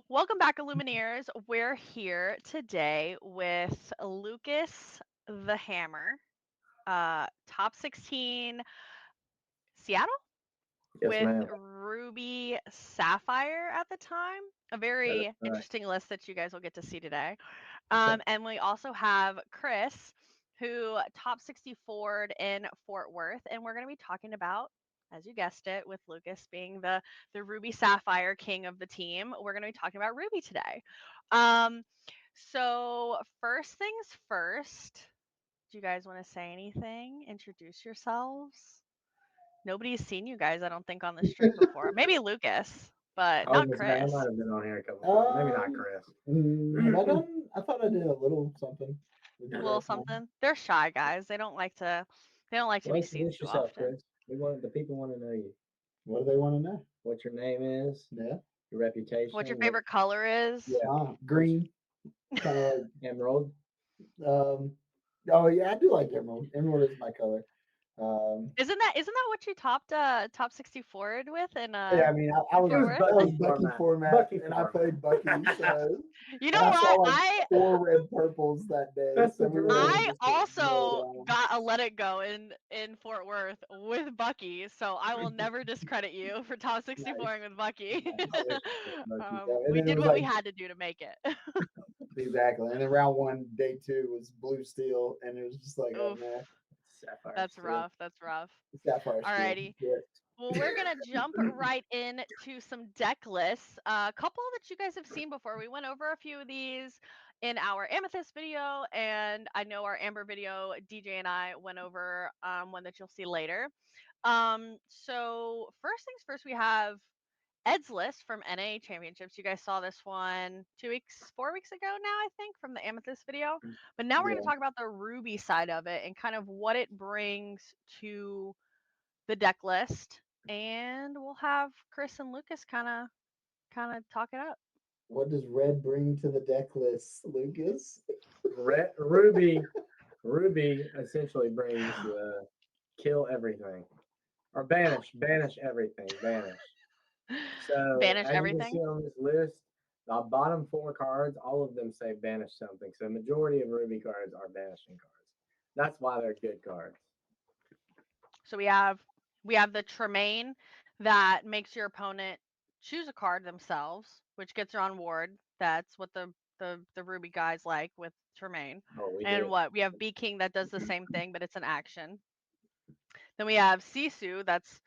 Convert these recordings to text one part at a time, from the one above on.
Welcome back, Illumineers. We're here today with Lucas the Hammer, top 16 Seattle Yes, with ma'am. Ruby Sapphire at the time. A That is very right. interesting list that you guys will get to see today. Okay. And we also have Chris, who top 64 in Fort Worth, and we're going to be talking about, as you guessed it, with Lucas being the Ruby Sapphire king of the team. We're going to be talking about Ruby today. Um, so first things first. Do you guys want to say anything? Introduce yourselves. Nobody's seen you guys, I don't think, on the stream before. Maybe Lucas, but I was not gonna say I Chris. might have been on here a couple times. Maybe not Chris. Have I done? I thought I did a little something with A you little guys. No? something. They're shy guys. They don't like to. They don't like to Well, be seen introduce too yourself, often. Chris. The people want to know you. What do they want to know? What your name is, Yeah. your reputation, What your what favorite color is? Yeah. Green. Kind of emerald. like. Oh yeah, I do like emerald. Emerald is my color. Isn't that what you top 64 with Yeah, I mean, I in was It Fort was Worth? that was Bucky Bucky format. format, Bucky and I format. played Bucky. So, You and know I saw what? like I 4 red purples that day. That's So the we were able dream. I just to mow also down. got a Let It Go in Fort Worth with Bucky, so I will never discredit you for top 64 Nice, with Bucky. nice. Bucky. Yeah, and We then it did was what we like had to do to make it. exactly. And then round one, day two was blue steel, and it was just like, oh Oof, man, Sapphire that's steel. rough. That's rough. sapphire steel. Alrighty. Yeah. Well, we're gonna jump right into some deck lists. A couple that you guys have seen before. We went over a few of these in our Amethyst video, and I know our Amber video, DJ and I went over one that you'll see later. So first things first, we have Ed's list from NA Championships. You guys saw this one 2 weeks, 4 weeks ago now, I think, from the Amethyst video. But now we're gonna Yeah. talk about the Ruby side of it and kind of what it brings to the deck list, and we'll have Chris and Lucas kind of talk it up. What does red bring to the deck list, Lucas? Ruby essentially brings kill everything or banish everything, banish. So Banish as you can see everything. on this list, the bottom four cards, all of them say banish something. So majority of Ruby cards are banishing cards. That's why they're good cards. So we have the Tremaine that makes your opponent choose a card themselves, which gets her on ward. That's what the Ruby guys like with Tremaine. Oh, we And do. what we have B King that does the same thing, but it's an action. Then we have Sisu that's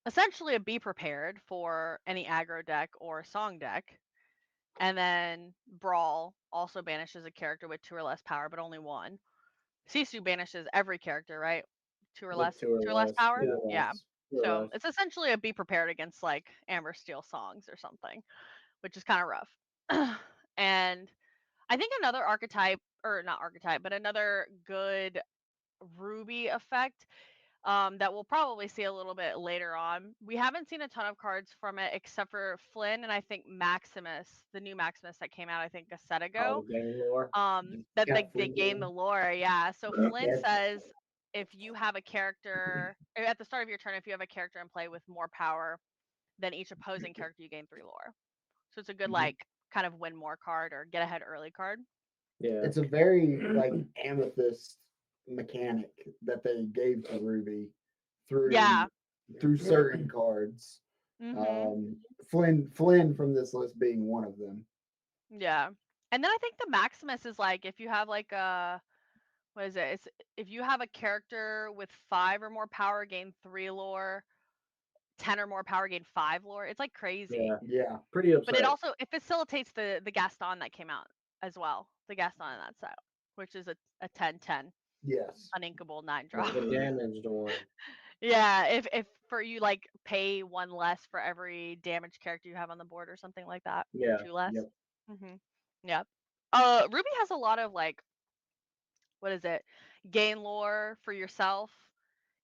essentially a be prepared for any aggro deck or song deck. And then Brawl also banishes a character with 2 or less power, but only one. Sisu banishes every character, right? Two or With less, two or 2 or less less, power. two or Yeah. less, two or So less. it's essentially a be prepared against like Amber Steel songs or something, which is kind of rough. And I think another archetype, or not archetype, but another good Ruby effect that we'll probably see a little bit later on. We haven't seen a ton of cards from it except for Flynn and I think Maximus, the new Maximus that came out I think a set Oh, ago. the game lore. That Yeah, they Flynn gain the game. lore, yeah. So Flynn Yeah. says if you have a character at the start of your turn, if you have a character in play with more power than each opposing character, you gain 3 lore. So it's a good Mhm. like kind of win more card or get ahead early card. Yeah. It's a very like amethyst mechanic that they gave to Ruby through Yeah. through certain cards. Mhm. Um, Flynn from this list being one of them. Yeah. And then I think the Maximus is like if you have like a what is it? It's if you have a character with 5 or more power, gain 3 lore, 10 or more power, gain 5 lore. It's like crazy. Yeah. Yeah, Pretty But it absurd. also it facilitates the Gaston that came out as well. The Gaston in that set, which is a 10/10 yes. uninkable 9 drop. The damaged one. Yeah, if for you like pay 1 less for every damaged character you have on the board or something like that, or Yeah. 2 less. Yep. Mhm. Yeah. Ruby has a lot of like what is it? Gain lore for yourself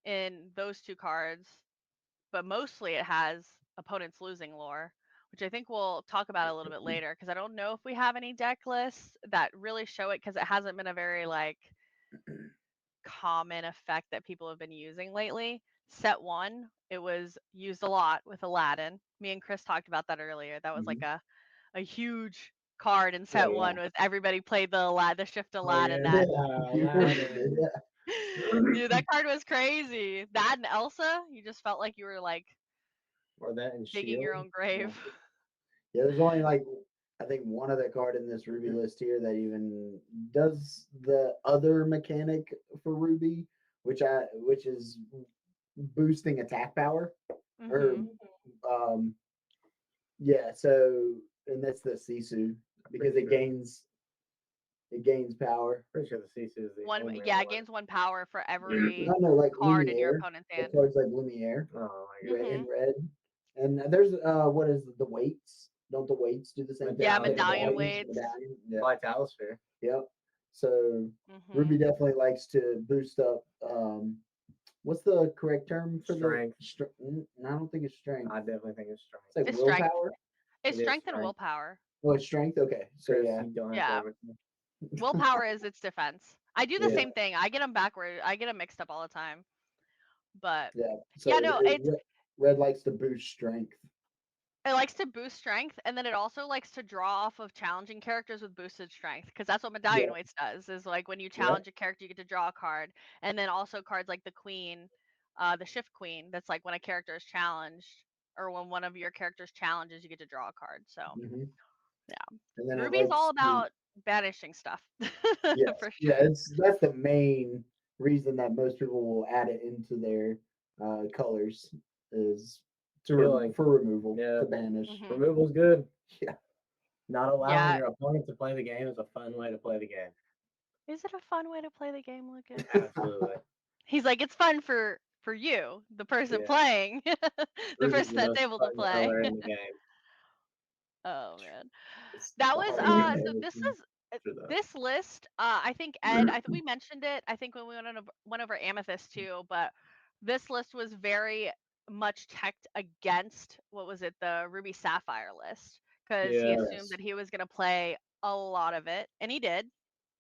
in those 2 cards, but mostly it has opponents losing lore, which I think we'll talk about a little bit later because I don't know if we have any deck lists that really show it because it hasn't been a very like common effect that people have been using lately. Set 1, it was used a lot with Aladdin. Me and Chris talked about that earlier. That was like Mhm. a huge card in set yeah. one with everybody played the shift Aladdin. yeah. That Yeah. dude, that card was crazy. That and Elsa, you just felt like you were like Or that and digging your Shield. own grave. Yeah, there's only like I think one other card in this Ruby list here that even does the other mechanic for Ruby, which is boosting attack power. Or Mhm. yeah, so and that's the Sisu because Pretty it gains power. Pretty sure the Sisu is the One, only yeah, it one. gains 1 power for every I know, like card in your Lumiere. opponent's The hand. cards like Lumiere Oh, I guess. in red, and there's what is the weights? Don't the weights do the same thing? Yeah, Medallion medallion weights. weights. Medallion, yeah. Vitalosphere. Yep. So Ruby Mhm. definitely likes to boost up. What's the correct term for Strength. I don't think it's strength. I definitely think it's strength. It's like It's strength. willpower. It's It is strength and strength. willpower. Oh, it's strength. Okay, so Chris, yeah, you don't have Yeah. to overthink. Willpower is its defense. I do the Yeah. same thing. I get them backward. I get them mixed up all the time. But yeah. So yeah, no, red likes to boost strength. it likes to boost strength, and then it also likes to draw off of challenging characters with boosted strength, because that's what medallion Yeah. weights does. Is like when you challenge a character, you get to draw a card, and then also cards like the queen, the shift queen. That's like when a character is challenged, or when one of your characters challenges, you get to draw a card. So Mm-hmm. yeah, And then Ruby's all about banishing stuff. yes, For yeah, sure. that's the main reason that most people will add it into their colors is Killing. for removal Yeah. to banish. Mhm. Removal's good. Yeah. Not allowing Yeah. your opponent to play the game is a fun way to play the game. Is it a fun way to play the game, Lucas? Absolutely. He's like, it's fun for you, the person Yeah. playing, the Ruby's person the that's most able to fun play. color in the game. Oh man, It's that the was hardest so thing this to is For the this list. I think Ed, I think we mentioned it. I think when we went over Amethyst too, but this list was very much teched against what was it, the Ruby Sapphire list, because he assumed Yes. that he was gonna play a lot of it, and he did.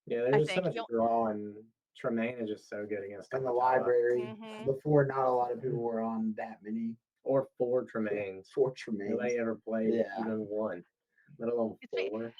yeah, I there's just so think much you'll. draw, and Tremaine is just so good against in the Kapatala. library Mhm. before not a lot of people were on that many Or 4 Tremaines. for Tremaine. Nobody ever played Yeah. even 1, let alone It's 4.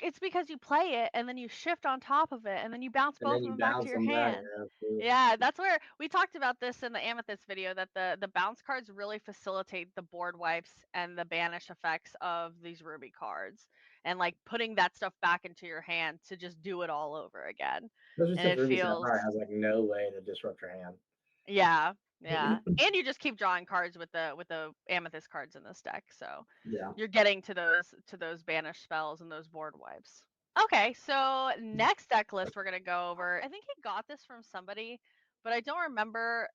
it's because you play it and then you shift on top of it and then you bounce And both then of you them back to bounce your them back. hand. Absolutely. Yeah, that's where we talked about this in the Amethyst video, that the bounce cards really facilitate the board wipes and the banish effects of these Ruby cards, and like putting that stuff back into your hand to just do it all over again. Especially And since it Ruby feels, Sapphire has like no way to disrupt your hand. yeah, yeah. And you just keep drawing cards with the Amethyst cards in this deck, so Yeah. you're getting to those banish spells and those board wipes. Okay, so next deck list we're gonna go over. I think he got this from somebody, but I don't remember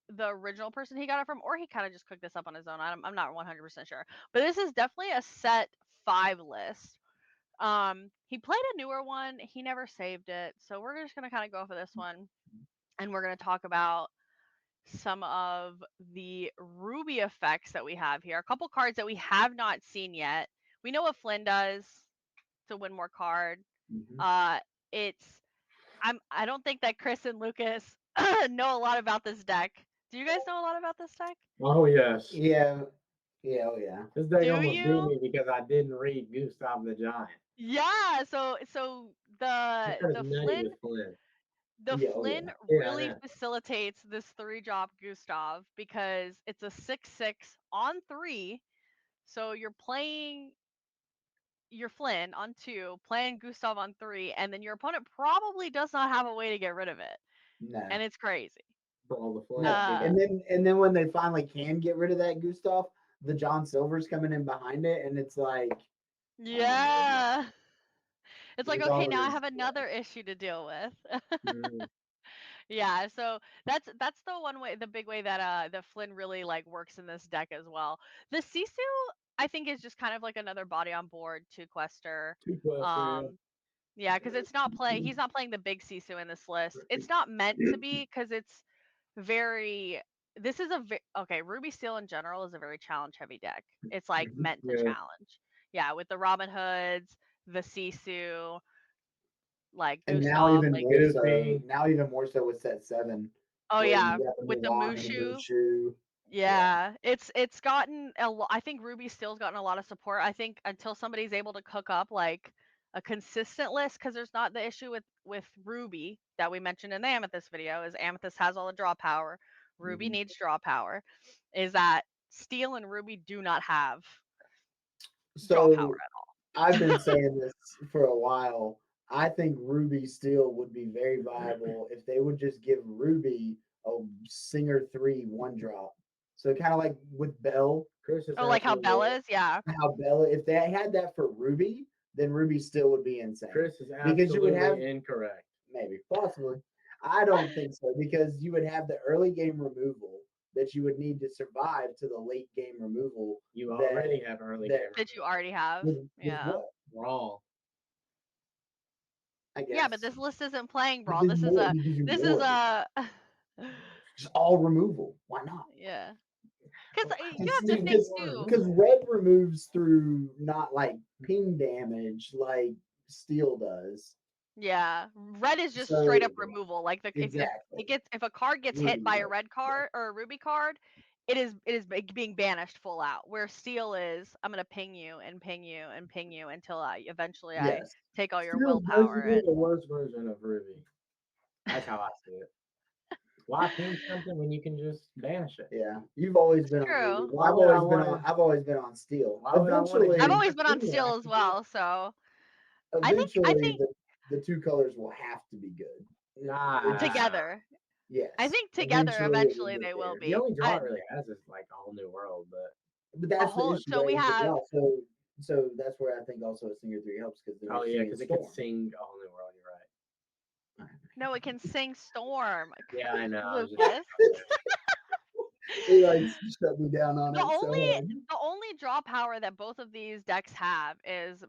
the original person he got it from, or he kind of just cooked this up on his own. I'm not 100% sure, but this is definitely a set 5 list. He played a newer one. He never saved it, so we're just gonna kind of go for this one, and we're gonna talk about some of the Ruby effects that we have here. A couple cards that we have not seen yet. We know what Flynn does to win more card. Mhm. It's I don't think that Chris and Lucas know a lot about this deck. Do you guys know a lot about this deck? Oh yes. Yeah. Yeah. Oh yeah. This deck Do almost beat you? me because I didn't read Gustav the Giant. Yeah. So That card is the nutty Flynn with Flynn. the Yeah. Oh Flynn yeah. Yeah, I really know. facilitates this 3-drop Gustav because it's a 6/6 on 3. So you're playing your Flynn on 2, playing Gustav on 3, and then your opponent probably does not have a way to get rid of it, No. and it's crazy. For all the Flynn. No. Uh, And then when they finally can get rid of that Gustav, the John Silver's coming in behind it, and it's like, Yeah. It's like, It's okay, now I always- have another issue to deal with. Mm. Yeah, so that's the one way, the big way that the Flynn really like works in this deck as well. The Sisu, I think, is just kind of like another body on board 2 quester. 2 quests, Yeah, because he's not playing the big Sisu in this list. It's not meant to be, because it's very this is okay, Ruby Steel in general is a very challenge heavy deck. It's like meant to Yeah. challenge. Yeah, with the Robin Hoods, the Sisu, like and Gustav, now even like more so. Goofy. Now even more so with set 7. oh where yeah, you got with the Mulan and Mushu. Mushu. Yeah, it's gotten a lot. I think Ruby still's gotten a lot of support. I think until somebody's able to cook up like a consistent list, because there's not the issue with Ruby that we mentioned in the Amethyst video is Amethyst has all the draw power. Ruby Mhm. needs draw power. Is that Steel and Ruby do not have draw power So at all. I've been saying this for a while. I think Ruby Steel would be very viable if they would just give Ruby a Singer 3 one drop. So kind of like with Belle, Chris is Oh, like how absolutely Bella's, yeah. how Bella, if they had that for Ruby, then Ruby Steel would be insane. Chris is Because you would absolutely have incorrect. maybe, possibly. I don't think so because you would have the early game removal that you would need to survive to the late game removal. You that- already have early that- game. That you already have. With Yeah. what? Brawl. I guess. Yeah, but this list isn't playing But Brawl. there's This is more- a you can do this more. is a Just all removal. Why not? yeah. Because you have to think too. Because red removes through not like ping damage like steel does. Yeah, red is just So- straight up removal. Like the Exactly. if a card gets hit Ruby by a does, red card or a ruby card, it is being banished full out. Where steel is, I'm gonna ping you and ping you and ping you until I eventually Yes. take all your Steel's willpower. basically And the worst version of Ruby. That's how I see it. Why ping something when you can just banish it? Yeah. You've always been true. on Ruby. Why I've would I always been on wanna- I've always been on steel. Why would I wanna Eventually I've get- always been on Yeah, I steel can as do well. So eventually think- the two colors will have to be good. Nah. together, Yes. I think together it eventually get they will there. be. The only draw I- it really has is like a whole new world, but But that's whole- the issue. so we right, is the have- draw. So that's where I think also a Singer 3 helps because oh yeah, because it can sing a whole new world. You're right. No, it can sing Storm. Yeah, I know. I was just- Lucas. He likes to shut me down on The it. so only- hard. The only draw power that both of these decks have is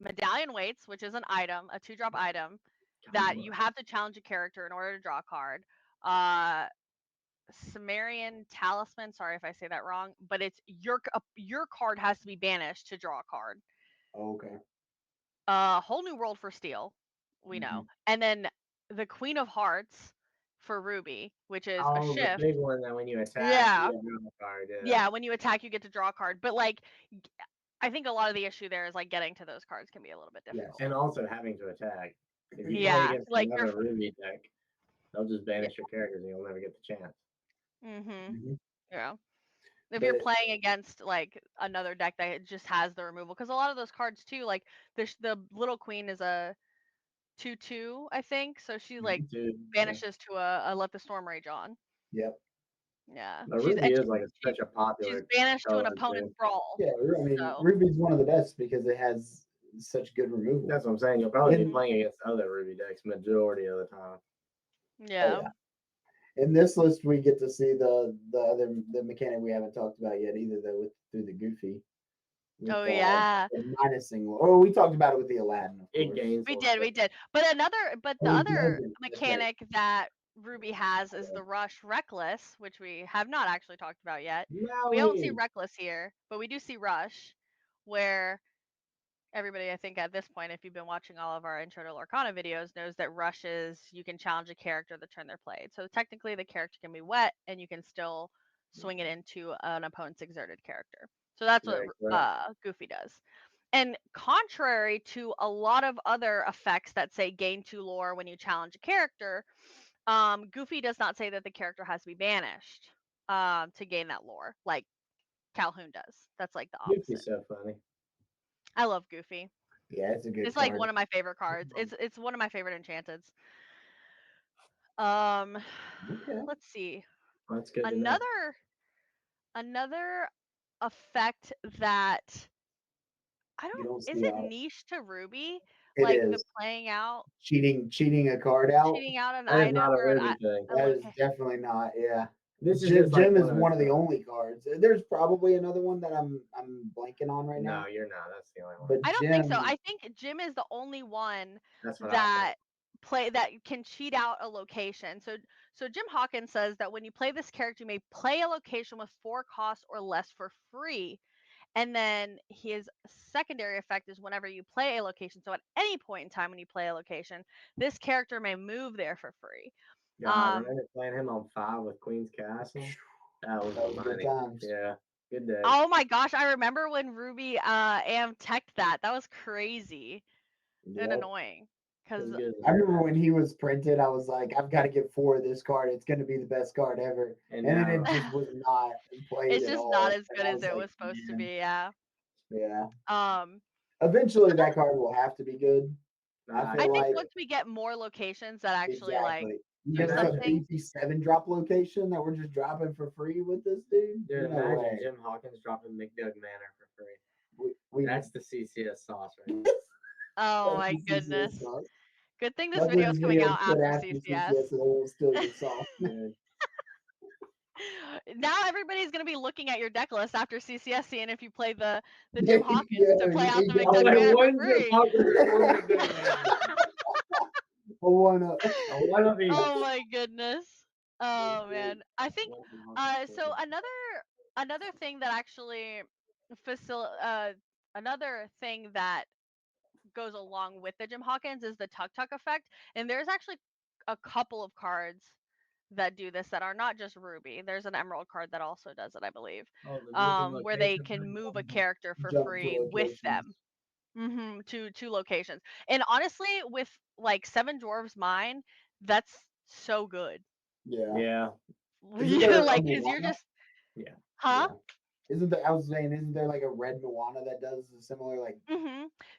Medallion Weights, which is an item, a 2-drop item that you have to challenge a character in order to draw a card. Sumerian Talisman, sorry if I say that wrong, but it's your card has to be banished to draw a card. Okay. Whole New World for Steel, we know. And then the Queen of Hearts for Ruby, which is a the shift. big one that when you attack, Yeah. you draw a card. Yeah, when you attack, you get to draw a card. But like, I think a lot of the issue there is like getting to those cards can be a little bit Yes. difficult. And also having to attack. If you Yeah, play against like another you're- Ruby deck, they'll just banish your characters and you'll never get the chance. Mm-hmm. Yeah. If you're But- playing against like another deck that just has the removal, because a lot of those cards too, like the Little Queen is a 2/2, I think. So she like Dude, banishes to a Let the Storm Rage on. Yep. Yeah. But She's- Ruby and is like such a popular. she's banished to an color, opponent's too. brawl. Yeah, I mean, So- Ruby's one of the best because it has such good removal. That's what I'm saying. You'll probably be Mhm. playing against other Ruby decks majority of the time. Yeah. yeah. In this list, we get to see the mechanic we haven't talked about yet either, though, through the Goofy. with, Oh yeah. the minusing. Oh, we talked about it with the Aladdin. Of It course. gains. We a did. little bit. But the Oh, other yeah, that's right. mechanic that Ruby has is the Rush Reckless, which we have not actually talked about yet. We don't see Maui. Reckless here, but we do see Rush, where everybody, I think at this point, if you've been watching all of our intro to Lorcana videos, knows that Rush is you can challenge a character the turn they're played. So technically the character can be wet and you can still swing it into an opponent's exerted character. So that's what Right. Goofy does. And contrary to a lot of other effects that say gain 2 lore when you challenge a character, Goofy does not say that the character has to be banished to gain that lore, like Calhoun does. That's like the opposite. Goofy's so funny. I love Goofy. Yeah, it's a good. It's like one of my favorite cards. It's one of my favorite enchanteds. Okay. Let's see. That's good. to know. Another effect that I You don't don't is see it out. niche to Ruby? It Like is the playing out cheating a card out. cheating out an That is item not a or an Ruby thing. Oh, That is okay. definitely not. Yeah. This is Jim just like is one of the those- only cards. There's probably another one that I'm blanking on right now. No, you're not. That's the only one. But I don't think so. Jim- I think Jim is the only one That's what that can cheat out a location. So Jim Hawkins says that when you play this character, you may play a location with 4 costs or less for free. And then his secondary effect is whenever you play a location. So at any point in time when you play a location, this character may move there for free. God, I remember playing him on 5 with Queen's Castle. That was That was good money. times. Yeah, good day. Oh my gosh, I remember when Ruby teched that. That was crazy and Yep. annoying. Because It was good. I remember when he was printed, I was like, I've got to get 4 of this card. It's going to be the best card ever. And And then now- it just was not played it's at just all. not as And good I as it like, was supposed to "Man." be, yeah. Yeah. Eventually, that card will have to be good. I I feel think like once we get more locations that actually like exactly. do There's a something. 57 drop location that we're just dropping for free with this dude. Dude, No imagine way. Jim Hawkins dropping McDoug Manor for free. We That's the CCS sauce, right? Oh that's my the CCS goodness. sauce. Good thing this Luckily, video is coming out after CCS, CCS. so it will still get soft. Dude. Now everybody's gonna be looking at your deck list after CCS, seeing if you play the Jim Hawkins to play out the yeah. McDoug Manor for free. One up. Oh my goodness. Oh man. I think so another thing that actually another thing that goes along with the Jim Hawkins is the Tuk Tuk effect. And there's actually a couple of cards that do this that are not just Ruby. There's an Emerald card that also does it, I believe. Where they can move a character for Jump to free with locations. them. To locations. And honestly, with like 7 Dwarves Mine, that's so good. Yeah. Yeah. Isn't there a like, because you're Moana? just, Yeah. huh? Yeah. I was saying, isn't there like a red Moana that does a similar like?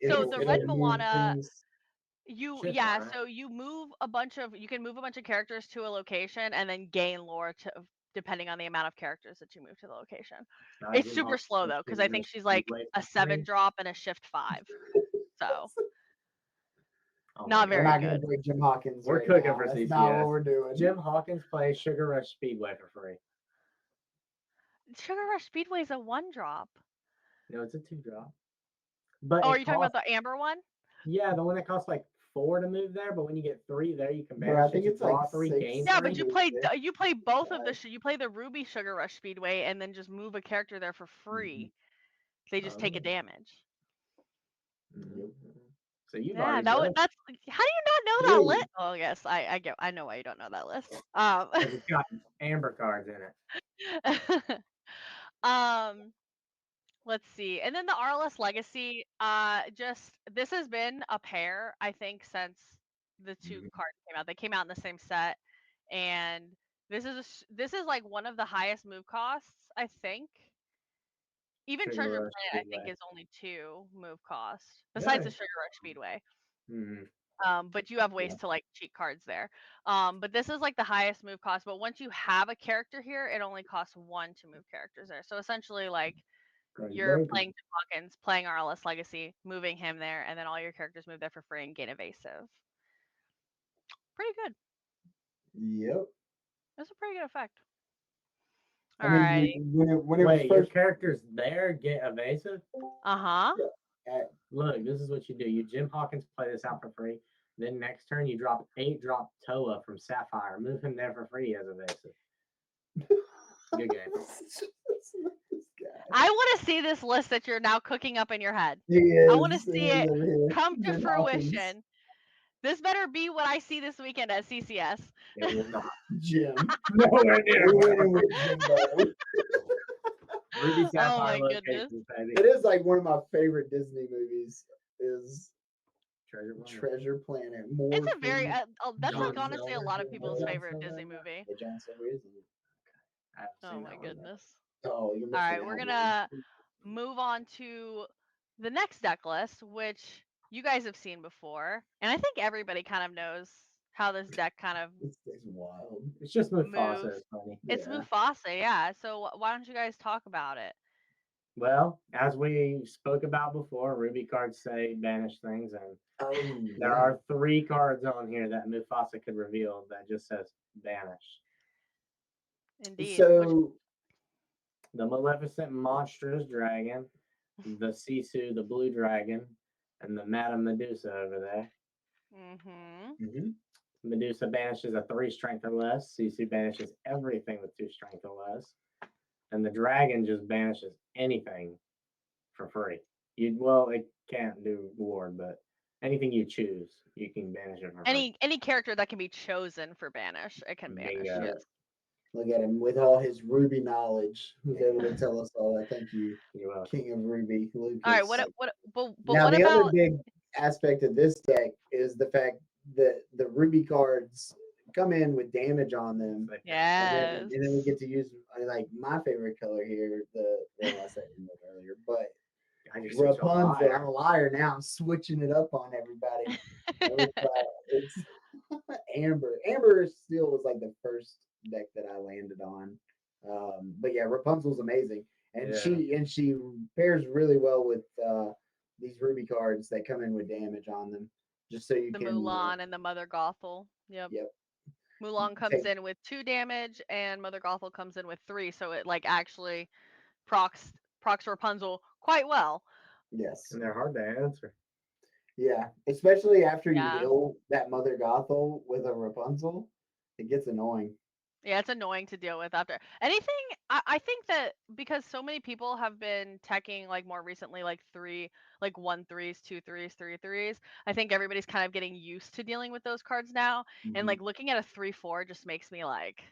So the red Moana, Shit's so you can move a bunch of characters to a location and then gain lore depending on the amount of characters that you move to the location. It's Jim super Hawkins slow does though, because I think she's like Speedway a for 7 free. drop and a shift 5. So Oh not We're very not good. gonna break Jim Hawkins. We're right cooking now. for That's CCS. not what we're doing. Jim Hawkins plays Sugar Rush Speedway for free. Sugar Rush Speedway is a 1 drop. No, it's a 2 drop. But are you talking about the amber one? Yeah, the one that costs like 4 to move there, but when you get 3 there, you can Bro, I banish think it, it's draw like 3, 6. gain Yeah, 3. but you play both of you play the Ruby Sugar Rush Speedway and then just move a character there for free. They just take a damage. So you've Yeah, already that's how do you not know that list? Oh yes, I know why you don't know that list. it's got amber cards in it. Let's see. And then the RLS Legacy, this has been a pair, I think, since the 2 cards came out. They came out in the same set, and this is like one of the highest move costs, I think. Even Sugar Treasure Rush Planet, I think, Speedway. is only 2 move cost, besides the Sugar Rush Speedway. But you have ways to like cheat cards there. But this is like the highest move cost. But once you have a character here, it only costs 1 to move characters there. So essentially, like you're playing Jim Hawkins, playing RLS Legacy, moving him there, and then all your characters move there for free and gain evasive. Pretty good. Yep. That's a pretty good effect. I mean, when it was your first, characters there get evasive? Look, this is what you do. You Jim Hawkins play this out for free. Then next turn you drop 8 drop Toa from Sapphire. Move him there for free as evasive. Good game. I want to see this list that you're now cooking up in your head. Yes, I want to see it come to Jim fruition. Hawkins. This better be what I see this weekend at CCS. It will not. Jim. Nowhere near. Ruby Sapphire Oh my locations, goodness. baby. It is like one of my favorite Disney movies. Is Treasure Planet. Planet. It's a very that's John like honestly a Silver. lot of people's John favorite Silver. Disney movie. Yeah, John Silver is. Oh my goodness. Oh, you're All right, missing we're out, gonna move on to the next deck list, which you guys have seen before, and I think everybody kind of knows how this deck kind of It's wild. It's just Mufasa. moves. It's funny. It's Mufasa, yeah. So why don't you guys talk about it? Well, as we spoke about before, Ruby cards say banish things, and there are 3 cards on here that Mufasa could reveal that just says banish. Indeed. So the Maleficent Monstrous Dragon, the Sisu, the Blue Dragon, and the Madame Medusa over there. Medusa banishes a 3 strength or less. Sisu banishes everything with 2 strength or less. And the dragon just banishes anything for free. It can't do ward, but anything you choose, you can banish it for free. Any character that can be chosen for banish, it can banish. Bingo. Yes. Look at him with all his Ruby knowledge. Who's able to tell us all that? Thank you, You're welcome. King of Ruby, Lucas. All right, but Now, what the other about big aspect of this deck is the fact that the Ruby cards come in with damage on them. yes. And then we get to use like my favorite color here. I said it earlier, but God, you're such a Rapunzel. liar. I'm a liar now. I'm switching it up on everybody. It's Amber. Amber still was like the first deck that I landed on. But yeah, Rapunzel's amazing, and she pairs really well with these Ruby cards that come in with damage on them. Just so you The can Mulan and the Mother Gothel. Yep. Yep. Mulan comes in with 2 damage, and Mother Gothel comes in with 3. So it like actually procs Rapunzel quite well. Yes. And they're hard to answer. Yeah, especially after you Yeah. heal that Mother Gothel with a Rapunzel, it gets annoying. Yeah, it's annoying to deal with after anything. I think that because so many people have been teching like more recently, like 1/3s, 2/3s, 3/3s. I think everybody's kind of getting used to dealing with those cards now, and like looking at a 3/4 just makes me like,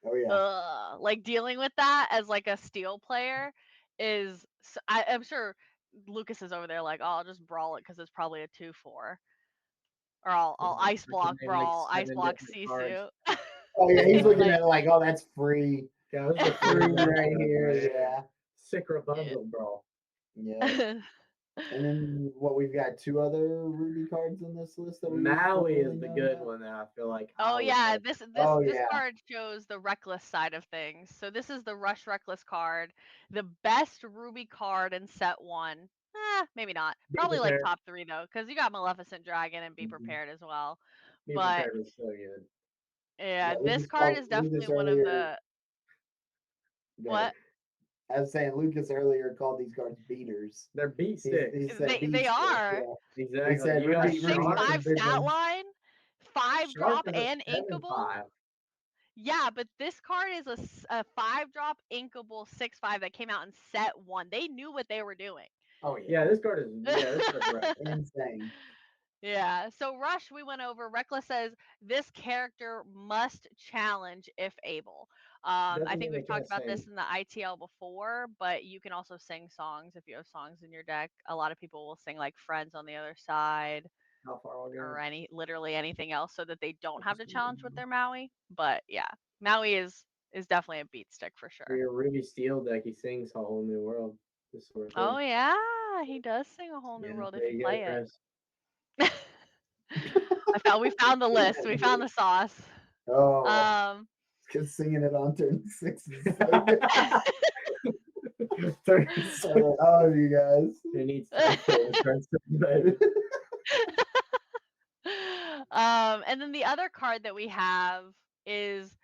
Oh yeah. like dealing with that as like a steel player is. I'm sure Lucas is over there like, oh, I'll just brawl it because it's probably a 2/4, or I'll ice block brawl, ice block Sisu. Oh yeah, he's looking Like- at it like, oh, that's free. Yeah, this is a Free free right here. Yeah. Sick Rapunzel, bro. Yeah. And then what we've got 2 other Ruby cards in this list that we Maui really is the know good about? one that I feel like. Oh yeah, this yeah. card shows the reckless side of things. So this is the Rush Reckless card, the best Ruby card in set 1. Maybe not. Probably like prepared. top 3 though, because you got Maleficent Dragon and Be Mhm. Prepared as well. Be But prepared is so good. yeah, Yeah, this Lucas card called is definitely Lucas one of earlier. the what? I was saying Lucas earlier called these cards beaters. They're beat sticks. He said beat They sticks, are. yeah. Exactly. He said You got Ruby 6/5 big stat ones. line, 5 drop Sharp is a and inkable. 7/5. Yeah, but this card is a 5 drop inkable 6/5 that came out in set 1. They knew what they were doing. Oh Yeah, this card is right. insane. Yeah. So Rush, we went over. Reckless says this character must challenge if able. I Doesn't think mean we've they talked can't about this sing. in the ITL before, but you can also sing songs if you have songs in your deck. A lot of people will sing like Friends on the Other Side How far I'll go. or literally anything else so that they don't have to challenge with their Maui. But yeah, Maui is definitely a beat stick for For sure. your Ruby Steel deck, he sings a whole new world. This sort of Oh thing. yeah, he does sing a whole new Yeah, world if there you you play go, it. Chris. We found the list. We found the sauce. Oh, because singing it on turn 6 is so good. All of you guys. It needs to And then the other card that we have is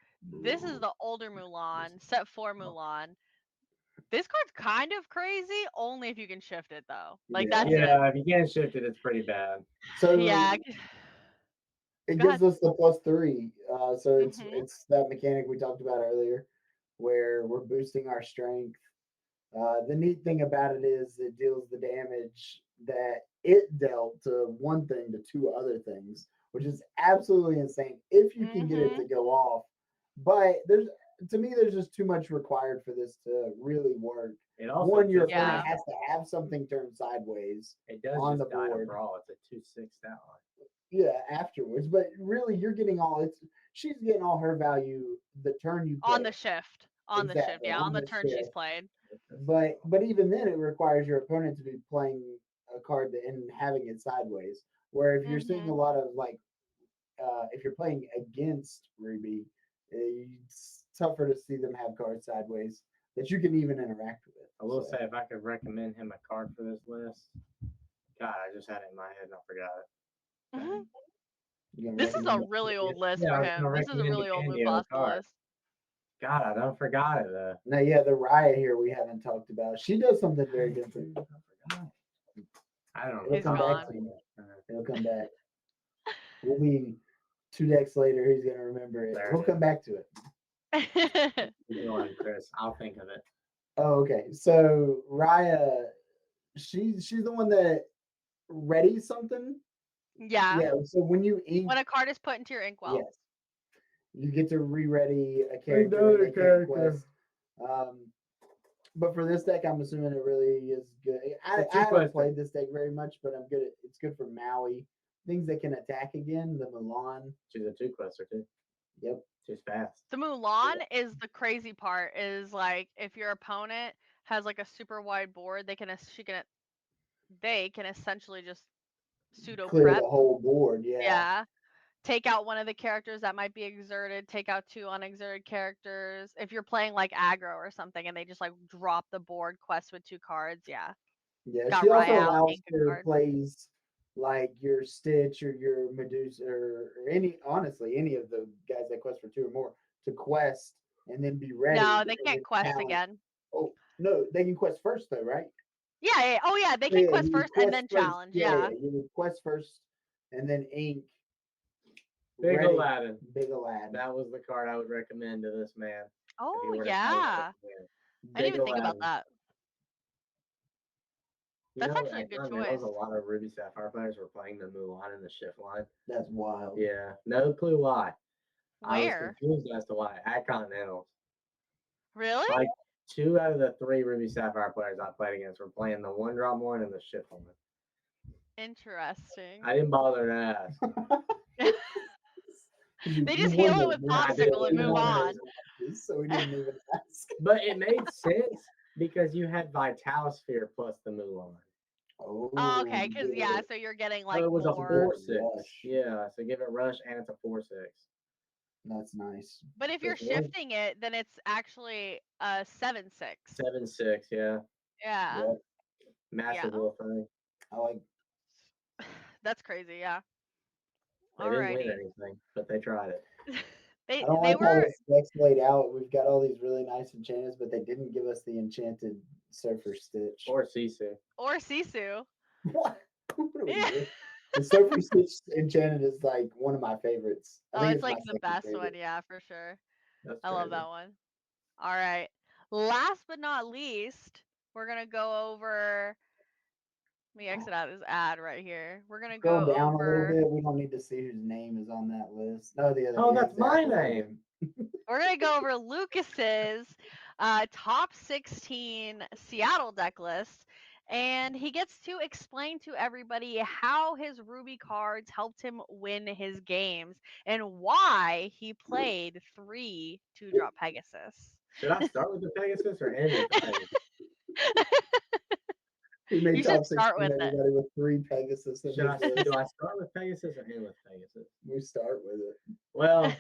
this is the older Mulan, set 4 Mulan. This card's kind of crazy, only if you can shift it though. Like that's it. if you can't shift it, it's pretty bad. So Yeah. it Go gives ahead. us the +3. So Mhm. it's that mechanic we talked about earlier, where we're boosting our strength. The neat thing about it is it deals the damage that it dealt to one thing to 2 other things, which is absolutely insane if you can get it to go off. But there's just too much required for this to really work. It also One, your Yeah. opponent has to have something turned sideways. It does on just the die to board. brawl. It's a 2/6 stat line. Yeah, afterwards. But really, you're getting she's getting all her value the turn you play. On the shift. On the shift. Exactly, Yeah, on on the the turn she's shift. played. But even then, it requires your opponent to be playing a card and having it sideways. Where if you're seeing a lot of like, if you're playing against Ruby, it's tougher to see them have cards sideways that you can even interact with. I will say, if I could recommend him a card for this list, God, I just had it in my head and I forgot it. Mhm. This is a really old list Yeah, I for was him. gonna This is a recommend really old Candy Move on the Oscar card. list. God, I don't forgot it though. Now, yeah, the Riot here we haven't talked about. She does something very different. I don't know. It'll come back gone. to you. It'll come back. We'll be 2 decks later. He's gonna remember it. There We'll it come back to it. Go on, Chris. I'll think of it. Oh, okay. So Raya, she's the one that readies something. Yeah. Yeah. So when you ink, When a card is put into your inkwell. yes, You get to re-ready a character. Another they can't character. quest. But for this deck, I'm assuming it really is good. I It's a haven't two-quester. played this deck very much, but I'm good. It's good for Maui. Things that can attack again. The Mulan. She's a 2-quester too. Yep. She's fast. The Mulan is the crazy part. Is like if your opponent has like a super wide board, they can essentially just pseudo Clear prep. the whole board. Yeah. Yeah. Take out one of the characters that might be exerted. Take out 2 unexerted characters. If you're playing like aggro or something, and they just like drop the board quest with 2 cards, yeah. Yeah. Got She also Raya out, allows ink a for card. plays like your Stitch or your Medusa or any of the guys that quest for 2 or more to quest and then be ready. No, they and can't then quest challenge. again. Oh no, they can quest first though, right? Yeah. Oh yeah, they can Yeah, quest you would first and quest then first. challenge. Yeah. You would quest first and then ink. Big ready. Aladdin. Big Aladdin. That was the card I would recommend to this man. if he Oh were to play yeah. this man. I didn't Big even think about Aladdin. that. You That's know, actually a I good found there was a choice. lot of Ruby Sapphire players were playing the Mulan in the shift line. That's wild. Yeah, no clue why. I was Where? confused as to why at Continentals. Really? Like 2 out of the 3 Ruby Sapphire players I played against were playing the 1-drop one and the shift one. Interesting. I didn't bother to ask. They just heal it with popsicle and move on. So we didn't even ask. But it made sense because you had Vital Sphere plus the Mulan. Oh, Okay, because yeah, so you're getting like So it was more. a 4/6. Rush. Yeah, so give it rush and it's a 4/6. That's nice. But if you're That's right. shifting it, then it's actually a 7/6. 7/6, yeah. Yeah. Yep. Massive Yeah. little thing. I like. That's crazy. Yeah. They didn't win Alrighty. anything, but they tried it. They I don't they like how were this deck's laid out. We've got all these really nice enchantments, but they didn't give us the enchanted Surfer Stitch. Or Sisu. or Sisu. What? What are we Yeah. doing? The Surfer Stitch enchanted is like one of my favorites. I Oh, think it's like my the second best favorite. one. Yeah, for sure. That's I love crazy. that one. All right. Last but not least, we're gonna go over. Let me exit out this ad right here. We're gonna Scroll go down a little over. bit. We don't need to see whose name is on that list. No, the other. Oh, yeah, that's my exactly. name. We're gonna go over Lucas's top 16 Seattle deck list, and he gets to explain to everybody how his Ruby cards helped him win his games and why he played 3 2-drop Pegasus. Should I start with the Pegasus or end with the Pegasus? He made You top should start 16, with it. everybody with 3 Pegasus in Do I his list. start with Pegasus or end with Pegasus? We start with it. Well,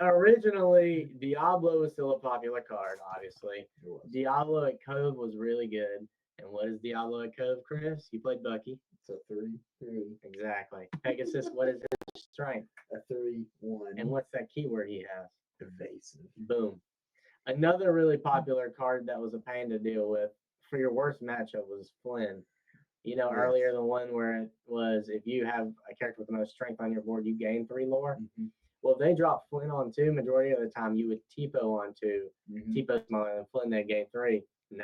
originally, Diablo was still a popular card, obviously. Diablo at Cove was really good. And what is Diablo at Cove, Chris? You played Bucky. It's a 3/3. Exactly. Pegasus, what is his strength? A 3/1. And what's that keyword he has? Evasive. Boom. Another really popular card that was a pain to deal with for your worst matchup was Flynn. You know, Yes. earlier the one where it was if you have a character with the most strength on your board, you gain 3 lore. Mm-hmm. Well, if they drop Flynn on 2, majority of the time you would Tipo on 2. Mm-hmm. Tipo smaller than Flynn, they gain 3. No.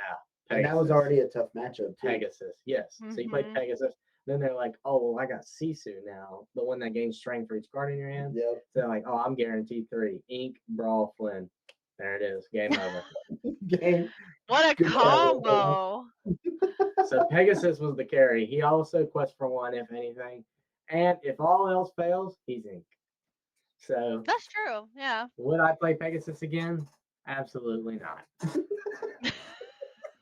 And that was already a tough matchup, too. Pegasus, yes. So you play Mhm. Pegasus. Then they're like, oh, well, I got Sisu now, the one that gains strength for each card in your hand. Yep. So they're like, oh, I'm guaranteed 3. Ink, Brawl, Flynn. There it is. Game over. Game. What a Good combo! So Pegasus was the carry. He also quests for 1, if anything. And if all else fails, he's Ink. So That's true. Yeah. would I play Pegasus again? Absolutely not.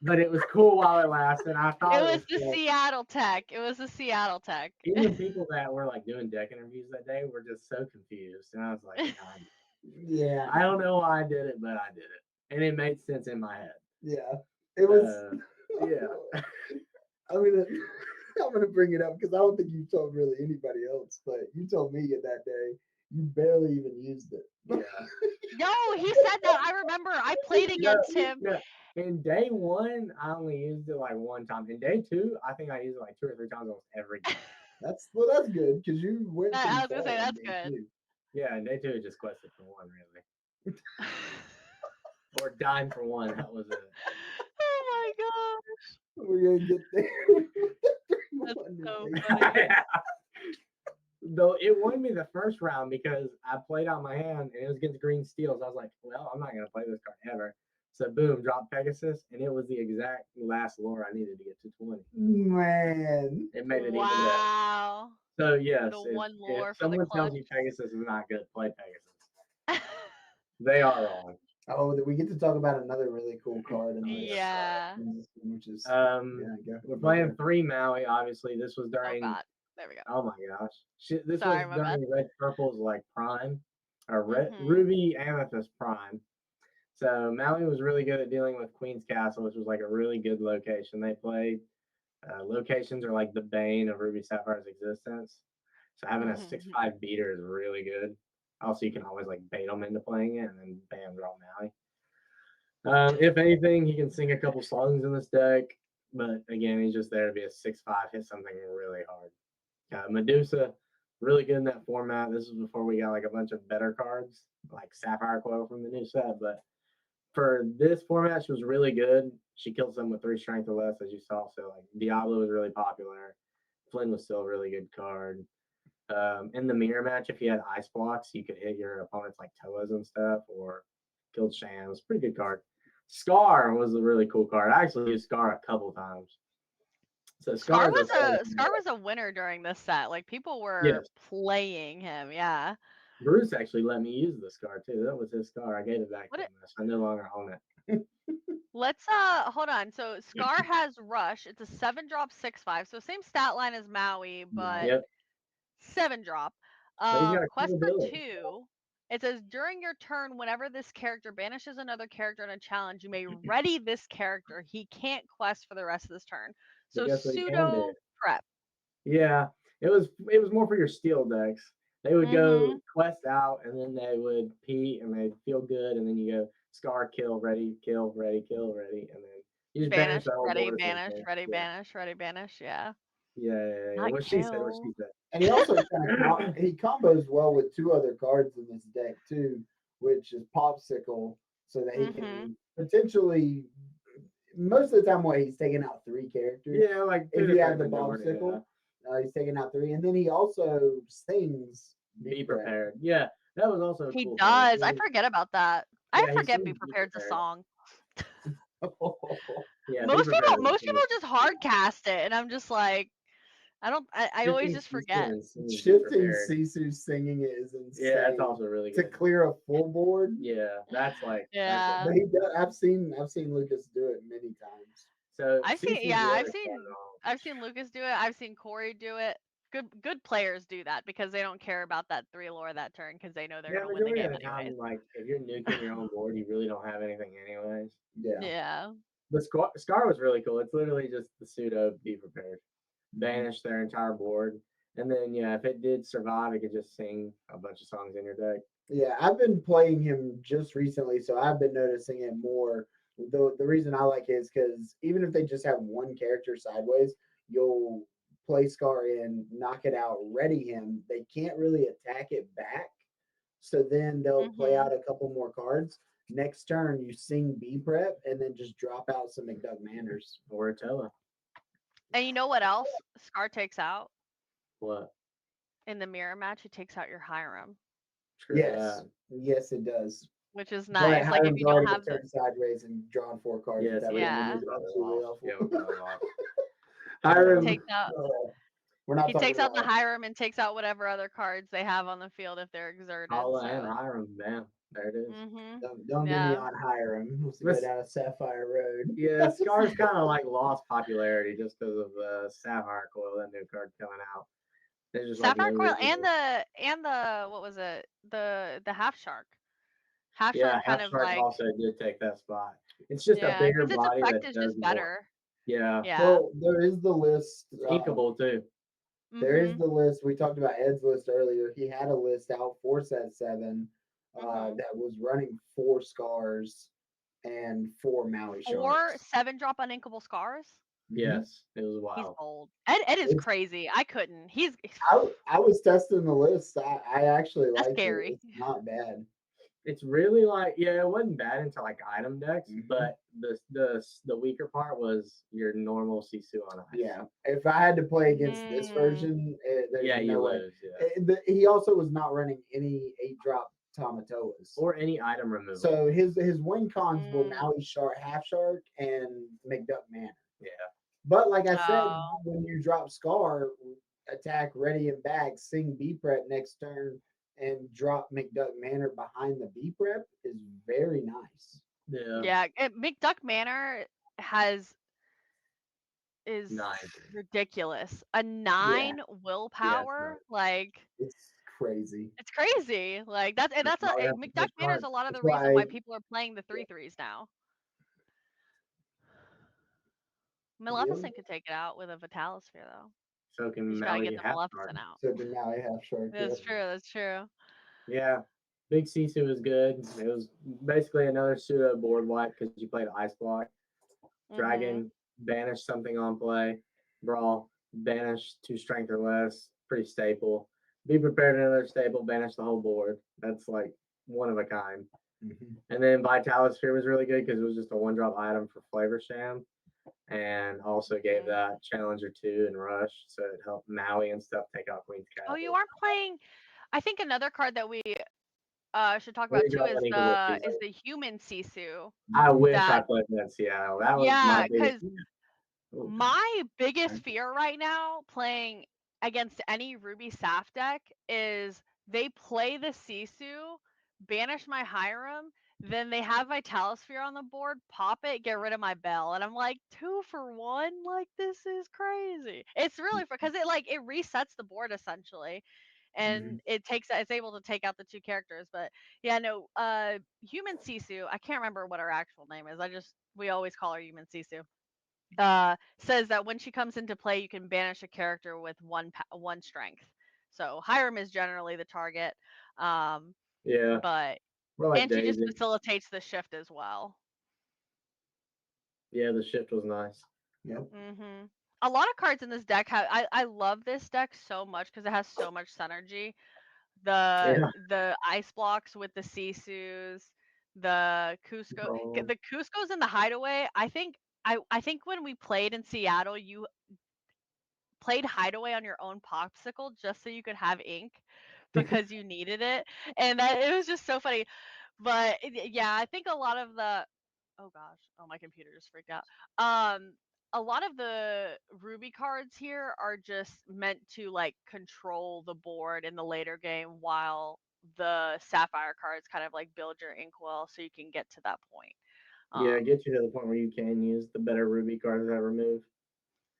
But it was cool while it lasted. I thought It was the cool. Seattle Tech. It was the Seattle Tech. Even people that were like doing deck interviews that day were just so confused. And I was like, God, Yeah. I don't know why I did it, but I did it. And it made sense in my head. Yeah. It was. Yeah. I'm gonna bring it up because I don't think you told really anybody else, but you told me that day you barely even used it. Yeah. No, he said that. I remember. I played against him. No. In day 1, I only used it like 1 time. In day 2, I think I used it like 2 or 3 times almost every game. That's good because you went. I was pretty gonna say far that's in day good. 2. Yeah, in day 2, it just quested for 1, really. Or dying for 1. That was it. Oh my gosh. We're gonna get there. That's so Funny. funny. though it won me the first round because I played out my hand and it was against green steels. I was like, well, I'm not gonna play this card ever. So boom, drop Pegasus, and it was the exact last lore I needed to get to 20. Man. It made it even better. Wow. So yes, The if, one if lore for the someone tells clutch. you Pegasus is not good, play Pegasus. They are wrong. Oh, we get to talk about another really cool card in this. Yeah. Which is We're playing 3 Maui. Obviously, this was Oh during. God. There we go. Oh my gosh, this Sorry, was my bad. during Red Purple's like prime, or Mhm. Ruby Amethyst prime. So Maui was really good at dealing with Queen's Castle, which was like a really good location. They played. Locations are like the bane of Ruby Sapphire's existence. So having a Mhm. 6/5 beater is really good. Also, you can always like bait them into playing it and then bam, draw Maui. If anything, he can sing a couple songs in this deck, but again, he's just there to be a 6/5, hit something really hard. Medusa, really good in that format. This is before we got like a bunch of better cards, like Sapphire Coil from the new set, but for this format, she was really good. She killed some with 3 strength or less, as you saw. So like Diablo was really popular. Flynn was still a really good card. In the mirror match, if you had ice blocks, you could hit your opponents like Toas and stuff, or killed Shams. Pretty good card. Scar was a really cool card. I actually used Scar a couple times. So Scar Scar was a winner during this set. Like people were Yes. playing him. Yeah. Bruce actually let me use the Scar too. That was his Scar. I gave it back What to it- him. I no longer own it. Let's hold on. So Scar has Rush. It's a 7-drop 6/5. So same stat line as Maui, but Yep. 7-drop. But he's got a Quest cool for ability. 2. It says during your turn, whenever this character banishes another character in a challenge, you may ready this character. He can't quest for the rest of this turn. But So guess what he can pseudo do? prep. Yeah, it was more for your steel decks. They would go Mhm. quest out, and then they would pee, and they'd feel good, and then you go Scar, kill, ready, kill, ready, kill, ready, and then you just banish Banish, the whole ready, board. banish, ready, Yeah, banish, ready, banish. Yeah. yeah. Not What she said, what kill. she said. And he also he combos well with 2 other cards in this deck too, which is Popsicle, so that he Mhm. can potentially most of the time what he's taking out 3 characters. Yeah, like If you have the Bombsicle, Popsicle, he's taking out 3, and then he also sings be prepared. Yeah, that was also a He cool does. I thing. forget about that. I Yeah, he forget sings Be Be Prepared's a Prepared. song. Yeah, Be Most Prepared people is cool. just hard cast it, and I'm just like, I always just forget. Shifting Sisu singing it is insane. Yeah, that's also really to good. clear a full board. Yeah, that's like Yeah. But he does, I've seen Lucas do it many times. So I've Cece's seen really I've seen Lucas do it. I've seen Korey do it. Good players do that because they don't care about that 3 lore that turn because they know they're Yeah, gonna win the majority game of the time, anyways. like if you're nuking your own board, you really don't have anything anyways. Yeah. Yeah. The Scar was really cool. It's literally just the pseudo be prepared, banish their entire board, and then yeah, if it did survive, it could just sing a bunch of songs in your deck. Yeah, I've been playing him just recently, so I've been noticing it more. The reason I like it is because even if they just have one character sideways, you'll play Scar in, knock it out, ready him. They can't really attack it back. So then they'll play out a couple more cards. Next turn, you sing B prep and then just drop out some McDuck Manners. Or Attila. And you know what else Scar takes out? What? In the mirror match, he takes out your Hiram. Screw Yes. that. Yes, it does. Which is But nice. Like if Hiram's you don't already have been turned sideways and drawn 4 cards. Yes, That yeah. is absolutely awful. Yeah, we'll cut it off. Hiram takes out we're not he talking takes out the about Hiram and takes out whatever other cards they have on the field if they're exerted. Paula so. and Hiram, bam, there it is. Mhm. Don't get me on Hiram. Let's go down Sapphire Road. Yeah, Scar's kind of like lost popularity just because of Sapphire Coil, that new card coming out. There's just Sapphire like no Coil reason. and the what was it? The half shark. Half Yeah, shark kind Half of Shark like also did take that spot. It's just a bigger because its body effect that is does just more. better. Yeah. Yeah. Well, there is the list. Inkable too. There is the list. We talked about Ed's list earlier. He had a list out for set 7 that was running 4 Scars and 4 Maui Sharks. 4 7-drop uninkable Scars. Yes, it was wild. He's old. Ed is crazy. I couldn't. I was testing the list. I actually liked scary. it. It's not bad. It's really like, yeah, it wasn't bad until like item decks, Mhm. but the weaker part was your normal Sisu on ice. Yeah, if I had to play against this Mm. version, there's Yeah, you no way. lose. Yeah. He also was not running any 8-drop Tamatoas. Or any item removal. So his win cons were Mm. Maui Shark, Half Shark, and McDuck Manor. Yeah. But like I said, Oh. when you drop Scar, attack ready and back, sing B prep next turn, and drop McDuck Manor behind the B prep is very nice. Yeah. Yeah, McDuck Manor is Nine. ridiculous. A 9 willpower, like It's crazy. it's crazy. Like that's and that's why we a have to McDuck push Manor is hard. a lot of the That's reason why why- people are playing the 3/3s now. Really? Maleficent could take it out with a Vitalisphere though. So can You just gotta Maui get the half Maleficent guard. out. So the Maui Half Shark. That's true. That's true. Yeah. Big Sisu was good. It was basically another pseudo board wipe because you played Ice Block. Dragon, banish something on play. Brawl, banish 2 strength or less. Pretty staple. Be prepared another staple, banish the whole board. That's like one of a kind. Mhm. And then Vitalisphere was really good because it was just a 1-drop item for Flavor Sham. And also gave Mhm. that Challenger 2 and Rush. So it helped Maui and stuff take out Queen's Oh, Castle. you aren't playing. I think another card that we should talk What about do you too got is on Eagle Whip, is Easy? the human Sisu. I wish I That played in Seattle. That was yeah, my because biggest. Ooh. my biggest fear right now playing against any Ruby Saf deck is they play the Sisu, banish my Hiram, then they have Vitalisphere on the board, pop it, get rid of my Bell, and I'm like 2 for 1. Like this is crazy. It's really because it resets the board essentially, and it's able to take out the 2 characters. But yeah, no, human Sisu. I can't remember what her actual name is. We always call her human Sisu. Says that when she comes into play, you can banish a character with 1 strength. So Hiram is generally the target, Yeah. but We're like and she just Daisy. facilitates the shift as well. Yeah, the shift was nice. Yep. A lot of cards in this deck have. I love this deck so much because it has so much synergy. The ice blocks with the Sisus, the Cusco, Oh. the Cusco's in the hideaway. I think when we played in Seattle, you played hideaway on your own popsicle just so you could have ink because you needed it, and it was just so funny. But yeah, I think a lot of the oh gosh, oh my computer just freaked out. A lot of the Ruby cards here are just meant to like control the board in the later game, while the Sapphire cards kind of like build your inkwell so you can get to that point. Yeah, get you to the point where you can use the better Ruby cards that remove.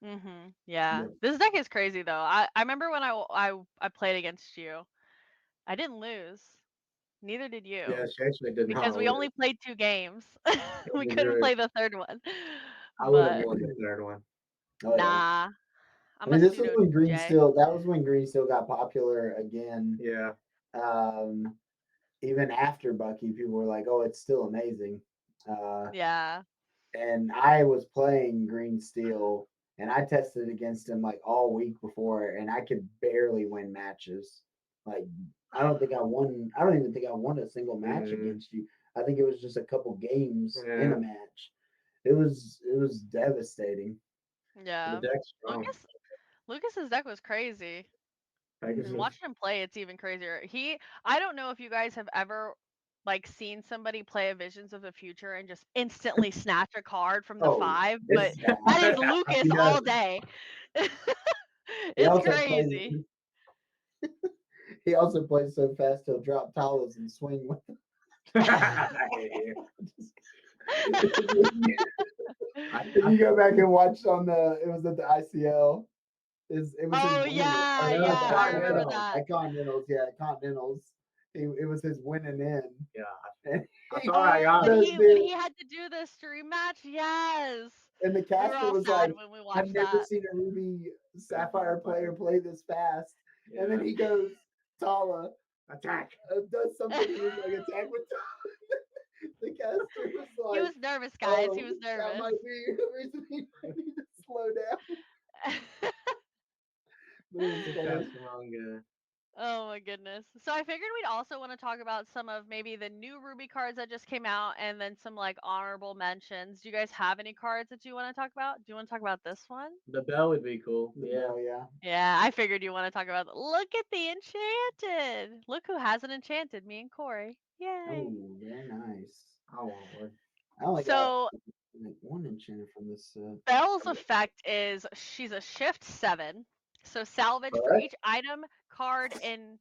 Yeah. Yep. This deck is crazy though. I remember when I played against you. I didn't lose. Neither did you. Yeah, she actually did Because not we lose. only played 2 games. We You're couldn't right. play the third one. I would have But won the third one. Oh, yeah. nah. I I'm mean, a this was pseudo when Green DJ. still. That was when Green still got popular again. Yeah. Even after Bucky, people were like, "Oh, it's still amazing." Yeah. And I was playing Green Steel, and I tested against him like all week before, and I could barely win matches. Like, I don't even think I won a single match against you. I think it was just a couple games in a match. It was devastating. Yeah. The deck's strong. Lucas's deck was crazy. Pegasus. And watching him play, it's even crazier. I don't know if you guys have ever like seen somebody play a Visions of the Future and just instantly snatch a card from the 5, but that is Lucas all day. It's crazy. He also plays so fast he'll drop towels and swing with them. If you go back and watch it was at the ICL. It was Oh his yeah, winning. yeah, I remember that. At Continentals, Continentals. It was his winning in. Yeah. When he had to do the stream match, yes. And the caster was like, when we watched I've never that. seen a Ruby Sapphire player play this fast. Yeah. And then he goes, Tala, attack. Does something. He was like, attack with Tala. The caster was like, he was nervous, guys. Oh, He was nervous. That might be the reason he needed to slow down. But it was funny. Wrong guy. Oh my goodness. So I figured we'd also want to talk about some of maybe the new Ruby cards that just came out and then some like honorable mentions. Do you guys have any cards that you want to talk about? Do you want to talk about this one? The bell would be cool. The Yeah. bell, yeah. Yeah, I figured you want to talk about look at the enchanted. Look who has an enchanted, me and Corey. Yay. Oh, very nice. I want one. I only So got like one enchanted from this set. Belle's effect is she's a shift 7. So salvage for Correct. each item card in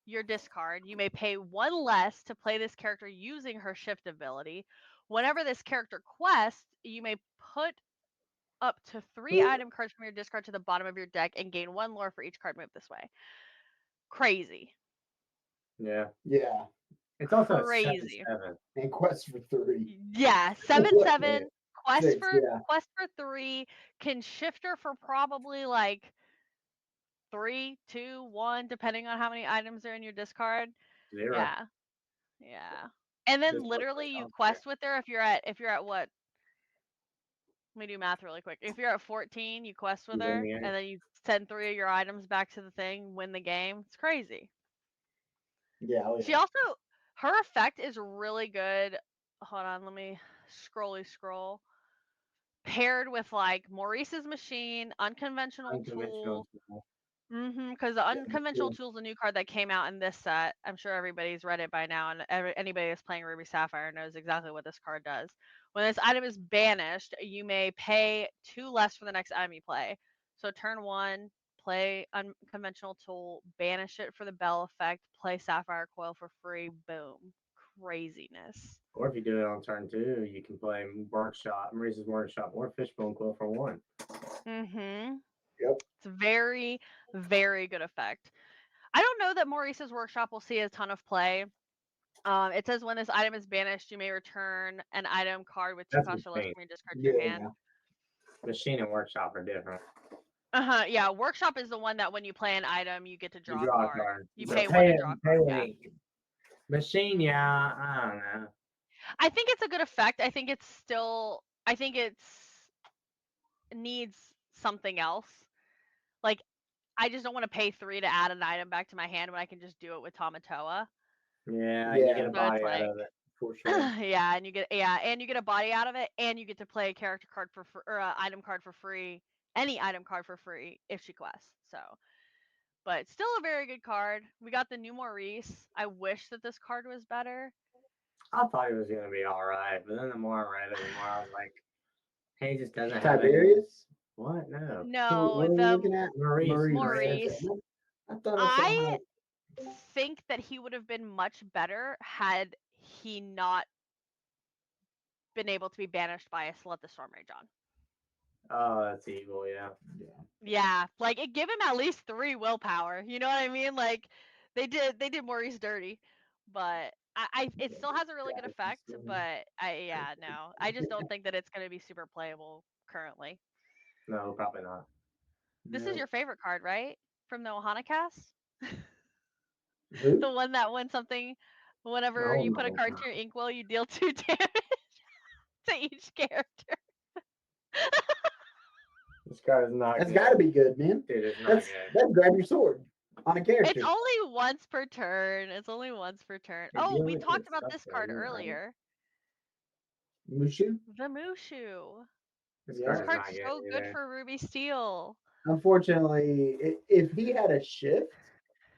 your discard. You may pay 1 less to play this character using her shift ability. Whenever this character quests, you may put up to 3 item cards from your discard to the bottom of your deck and gain 1 lore for each card moved this way. Crazy. Yeah. Yeah. It's also Crazy. 7/7. And quest for 3. Yeah, 7/7. Quest 6, for yeah. quest for 3 can shift her for probably like 3, 2, 1, depending on how many items are in your discard. 0. Yeah. Yeah. And then Just put literally this you out quest with her if you're at what? Let me do math really quick. If you're at 14, you quest with You win her the game. and then you send 3 of your items back to the thing, win the game. It's crazy. Yeah. Oh, She yeah. also her effect is really good. Hold on, let me scroll. Paired with like Maurice's machine, unconventional Unconventional. tool. Because the unconventional tool is a new card that came out in this set. I'm sure everybody's read it by now, and anybody that's playing Ruby Sapphire knows exactly what this card does. When this item is banished, you may pay 2 less for the next item you play. So turn 1, play unconventional tool, banish it for the bell effect, play Sapphire Coil for free. Boom, craziness. Or if you do it on turn 2, you can play Workshop, Maurice's Workshop, or Fishbone Quill for 1. Yep. It's very, very good effect. I don't know that Maurice's Workshop will see a ton of play. It says when this item is banished, you may return an item card with 2 That's cost or less insane. from your discard to your hand. Machine and Workshop are different. Yeah, Workshop is the one that when you play an item, you get to draw, You draw a card. You So pay 1 to draw a card. Yeah. Machine, yeah, I don't know. I think it's a good effect. I think it's needs something else. Like, I just don't want to pay 3 to add an item back to my hand when I can just do it with Tamatoa. Yeah, you get a So body it's out like, of it for sure. yeah, and you get a body out of it, and you get to play a character card or an item card for free, any item card for free if she quests. So, but still a very good card. We got the new Maurice. I wish that this card was better. I thought it was gonna be all right, but then the more I read it, the more I was like, "Hey, he just doesn't have Tiberius? What? No. No, What are we the looking at? Maurice. I thought I saw I how... think that he would have been much better had he not been able to be banished by a Let the Storm Rage on. Oh, that's evil. Yeah. Yeah, like it give him at least 3 willpower. You know what I mean? Like they did Maurice dirty, but it still has a really good effect. But I just don't think that it's gonna be super playable currently. No, probably not. This is your favorite card, right? From the Ohana cast? Who? The one that when something, whenever you put a card to your inkwell, you deal 2 damage to each character. This card is not. That's got to be good, man. Dude, it's not good. That's grab your sword on a character. It's only once per turn. Oh, we talked about this card earlier. Mushu? The Mushu. This This card's card's not so good for Ruby Steel. Unfortunately, if he had a shift,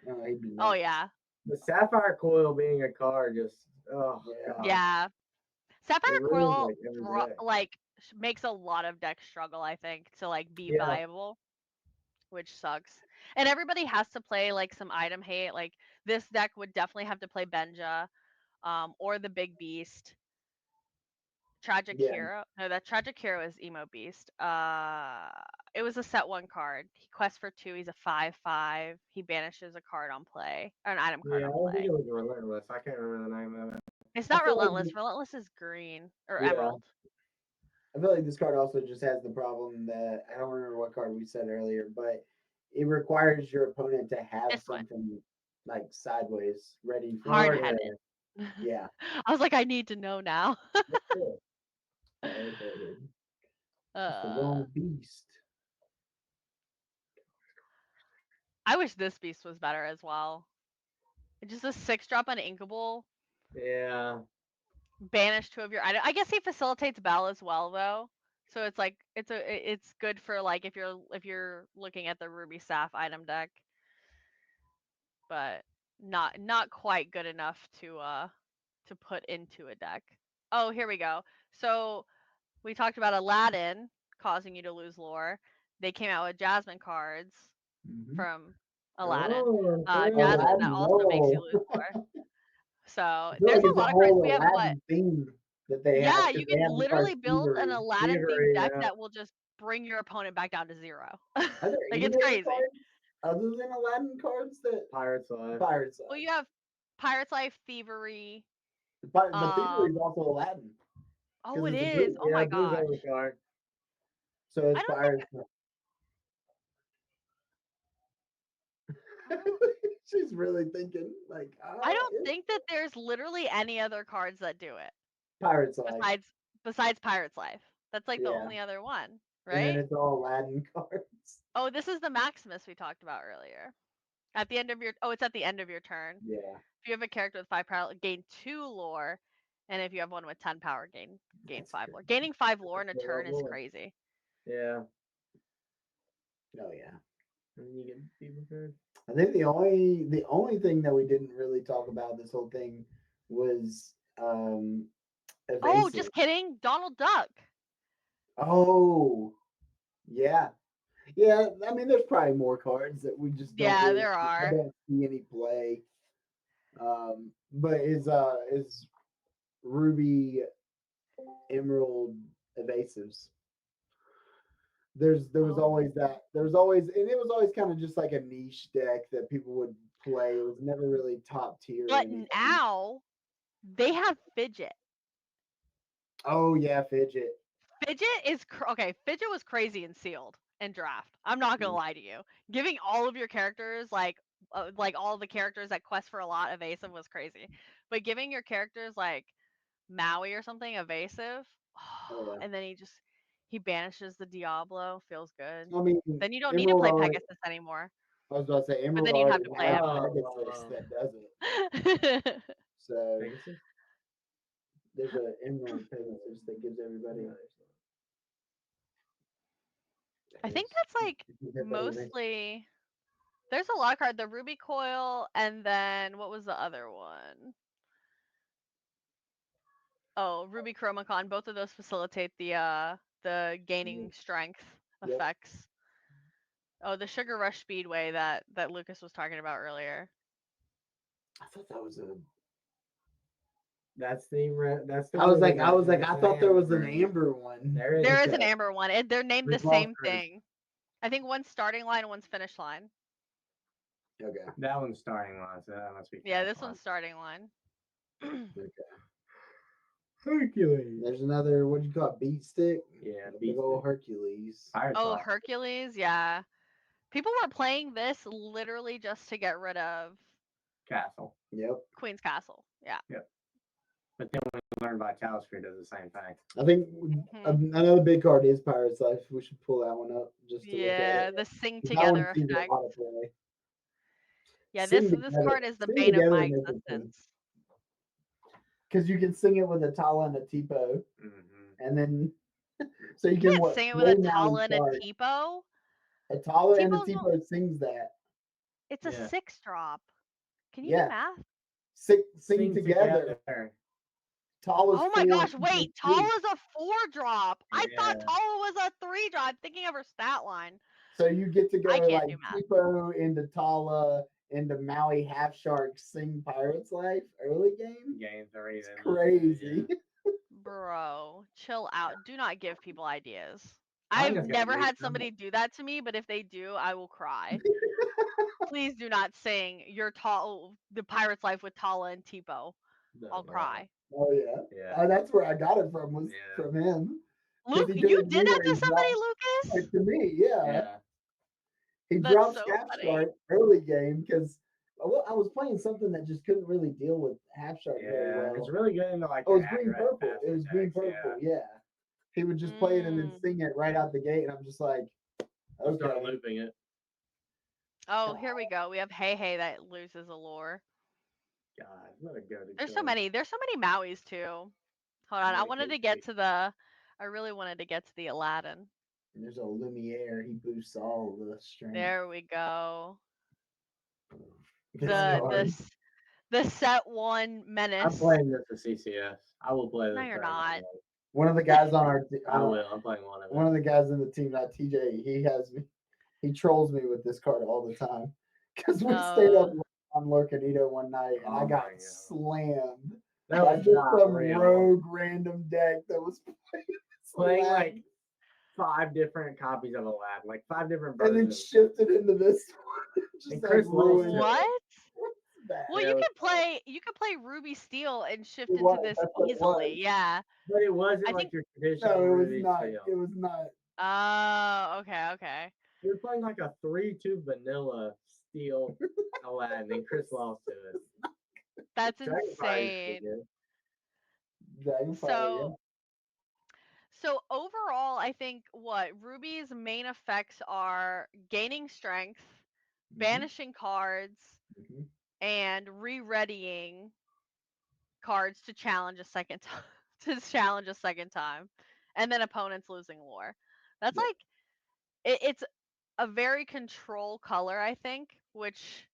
he'd be nuts. Oh yeah. The Sapphire Coil being a card just Yeah. Sapphire Coil like makes a lot of decks struggle, I think, to like be viable, which sucks. And everybody has to play like some item hate. Like this deck would definitely have to play Benja, or the Big Beast. Tragic Hero. No, that Tragic Hero is Emo Beast. It was a set 1 card. He quests for 2. He's a 5/5. He banishes a card on play, or an item card on play. I think it was Relentless. I can't remember the name of it. It's not Relentless. Relentless is green or emerald. I feel like this card also just has the problem that I don't remember what card we said earlier, but it requires your opponent to have something like sideways ready for hard-headed. Yeah. I was like, I need to know now. The wrong beast. I wish this beast was better as well. It's just a 6-drop uninkable. Yeah. Banish 2 of your items. I guess he facilitates Bell as well though. So it's like it's good for like if you're looking at the Ruby Saph item deck. But not quite good enough to put into a deck. Oh, here we go. So we talked about Aladdin causing you to lose lore. They came out with Jasmine cards from Aladdin. Oh, Jasmine Aladdin, that also makes you whoa. lose lore. So I feel there's like a it's a lot of cards. whole We have what? Aladdin theme that they have. Yeah, 'cause you they can have the card literally build an Thievery. Aladdin themed Thievery, deck yeah. that will just bring your opponent back down to 0. Are there Like any it's other crazy. cards other than Aladdin cards that Pirate's Life. Pirates Well, you have Pirate's Life, Thievery. But Thievery is also Aladdin. Oh, it it's a is. blue- Oh my Blue's gosh. overcard. So it's I don't Pirates. She's really thinking like I don't think that there's literally any other cards that do it Pirates Life. besides Pirate's Life. That's like the Yeah. only other one, And then right? it's all Aladdin cards. Oh, this is the Maximus we talked about earlier. At the end of your it's at the end of your turn. Yeah. If you have a character with 5 power, gain 2 lore, and if you have one with 10 power, gain That's 5 good. lore. Gaining 5 lore in a That's a lot turn of is lore. crazy. Yeah. Oh yeah. And then you get Fever card. I think the only thing that we didn't really talk about this whole thing was Oh, evasive. just kidding. Donald Duck. Oh, yeah. Yeah, I mean, there's probably more cards that we just don't. Yeah, really, there I are. don't see any play. But is Ruby Emerald evasives? There was always that. There was always, and it was always kind of just like a niche deck that people would play. It was never really top tier. or But anything. now they have Fidget. Oh yeah, Fidget. Fidget is okay. Fidget was crazy in sealed and draft. I'm not gonna lie to you. Giving all of your characters like all the characters that quest for a lot evasive was crazy. But giving your characters like Maui or something evasive, Oh, yeah. and then he banishes the Diablo. Feels good. I mean, Then you don't need to Emerald play already, Pegasus anymore. I was about to say But Emerald then you'd have already to play has everything. Pegasus that does it. I So Pegasus? there's an Emerald Pegasus that gives everybody. think that's like mostly. There's a lot of cards. The Ruby Coil, and then what was the other one? Oh, Ruby Chromacon. Both of those facilitate the gaining strength Yep. effects. Oh, the Sugar Rush Speedway that Lucas was talking about earlier. I thought that was a. That's the. I was like, I thought there was an amber one. There is. There is an amber one. They're named the Revolve same Cruise. thing. I think one's starting line, one's finish line. Okay. That one's starting line, so that must be. Yeah, this one's starting line. Okay. Hercules. There's another. What do you call it? Beat stick. Yeah, Big Beat old Stick. Hercules. Pirates Oh, Life. Hercules, yeah. People were playing this literally just to get rid of Castle. Yep. Queen's Castle. Yeah. But then we learned Vitalis Sphere does the same thing. I think another big card is Pirates Life. We should pull that one up just to look at Yeah, it. the sing 'Cause that one together seems a effect. lot of play. Yeah, Sing this together- card is the sing bane of together my makes it fun. existence. Because you can sing it with a Tala and a Tipo, and then so you You can can't what? sing it with a play now Tala and a start. Tipo. A Tala and a Tipos Tipo sings that. It's a Yeah. 6-drop. Can you Yeah. do math? Sing together. Tala's Oh my 4, gosh, Tipo's wait, 3. Tala's a 4-drop. I thought Yeah. Tala was a 3-drop. I'm thinking of her stat line. So you get to go I can't like do math. Tipo into Tala into Maui Half Shark sing Pirates Life early game. Game 3. It's crazy. Bro, chill out. Do not give people ideas. Tanya's I've got never great had song. somebody do that to me, but if they do, I will cry. Please do not sing the Pirate's Life with Tala and Tipo. I'll cry. Oh yeah. Yeah. That's where I got it from. Was Yeah. from him. Luke, he you did did that where to he somebody, dropped- Lucas? To me, yeah. Yeah. He That's dropped so Half funny. Shark early game because I was playing something that just couldn't really deal with Half Shark very Yeah. well. It's really good into like. Oh, it was your green accurate purple. fast It was green attacks, purple. Yeah. He would just play it and then sing it right out the gate, and I'm just like, Start okay. looping it. Oh, here we go. We have Hey that loses a lore. God, what a go to. There's so many Mauis too. Hold on, I wanted to get to the. I really wanted to get to the Aladdin. And there's a Lumiere. He boosts all the strength. There we go. This The card. this the set one menace. I'm playing this for CCS. I will play this. No, you're Dragon not. Ball. One of the guys on our I will. I'm playing one of them. one of the guys in the team, not TJ. He has me. He trolls me with this card all the time because we stayed up on Lorcana one night and I got slammed. That by was just not some real. rogue random deck that was Playing like 5 different copies of Aladdin, like 5 different and then versions. shifted into this one. Just And like Chris loves ruined it. What? that. Well, Yeah, you it could play. You could play Ruby Steel and shift It into was, this that's what it easily. was. Yeah. But it wasn't I like think- your traditional No, it was Ruby not. Steel. It was not. Oh, okay. You're playing like a 3-2 vanilla Steel Aladdin, and Chris lost to it. That's Dragon Fire used to be insane. good. Dragonfire, So overall, I think what Ruby's main effects are gaining strength, banishing cards, Mhm. and re-readying cards to challenge a second time. And then opponents losing lore. That's Yeah. like it's a very control color, I think, which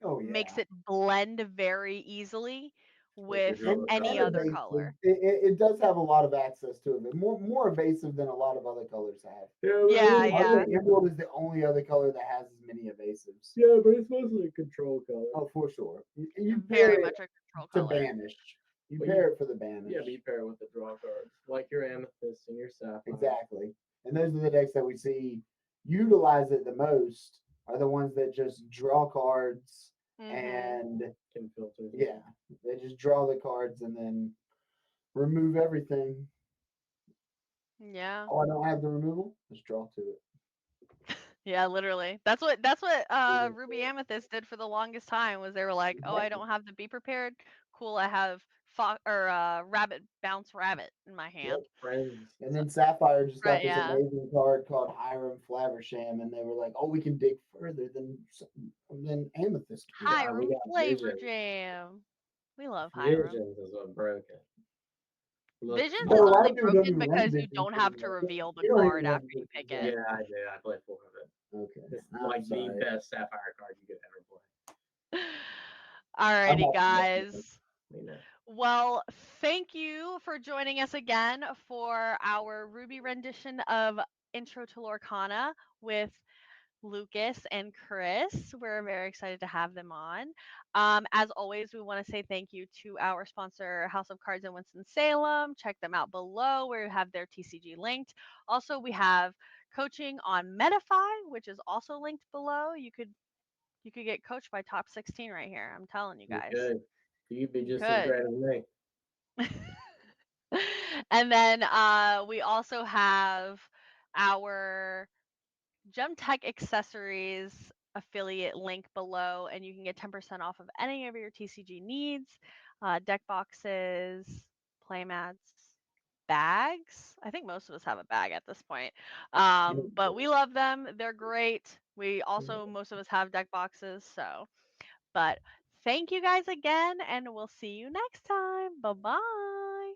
Oh yeah. makes it blend very easily with sure. any And other evasive. color. It does have a lot of access to it, but more evasive than a lot of other colors have. Yeah, I think Emerald is the only other color that has as many evasives. Yeah, but it's mostly a control color. Oh, for sure. You Very pair much it a control to color. banish. You Well, pair it for the banish. Yeah, but you pair it with the draw cards, like your Amethyst and your Sapphire. Exactly. And those are the decks that we see utilize it the most are the ones that just draw cards and Can filter. yeah, they just draw the cards and then remove everything. Yeah. Oh, I don't have the removal. Just draw to it. Yeah, literally. That's what Ruby Amethyst did for the longest time was they were like, "Oh, I don't have the be prepared. Cool, I have rabbit bounce rabbit in my hand." Friends. And then Sapphire just got Right, this yeah. amazing card called Hiram Flaversham, and they were like, "Oh, we can dig further than Amethyst." can go." Hiram got Flavor Vision. Jam. We love Hiram. Visions is what broke it. Visions But is a lot only of people don't broken even run because you Visions don't have to anymore. reveal the You don't even card run after you pick Visions, it. Yeah, I did. I played 4 of it. Okay. It's I'm like sorry. the best Sapphire card you could ever play. I'm Alrighty, not- guys. You know. Well, thank you for joining us again for our Ruby rendition of Intro to Lorcana with Lucas and Chris. We're very excited to have them on. As always, we want to say thank you to our sponsor, House of Cards in Winston-Salem. Check them out below where we have their TCG linked. Also, we have coaching on Metafy, which is also linked below. You could get coached by top 16 right here. I'm telling you guys. You'd be just Could. as great as me. And then we also have our Gem Tech Accessories affiliate link below, and you can get 10% off of any of your TCG needs, deck boxes, playmats, bags. I think most of us have a bag at this point. But we love them. They're great. We also, most of us have deck boxes. So, but thank you guys again, and we'll see you next time. Bye-bye.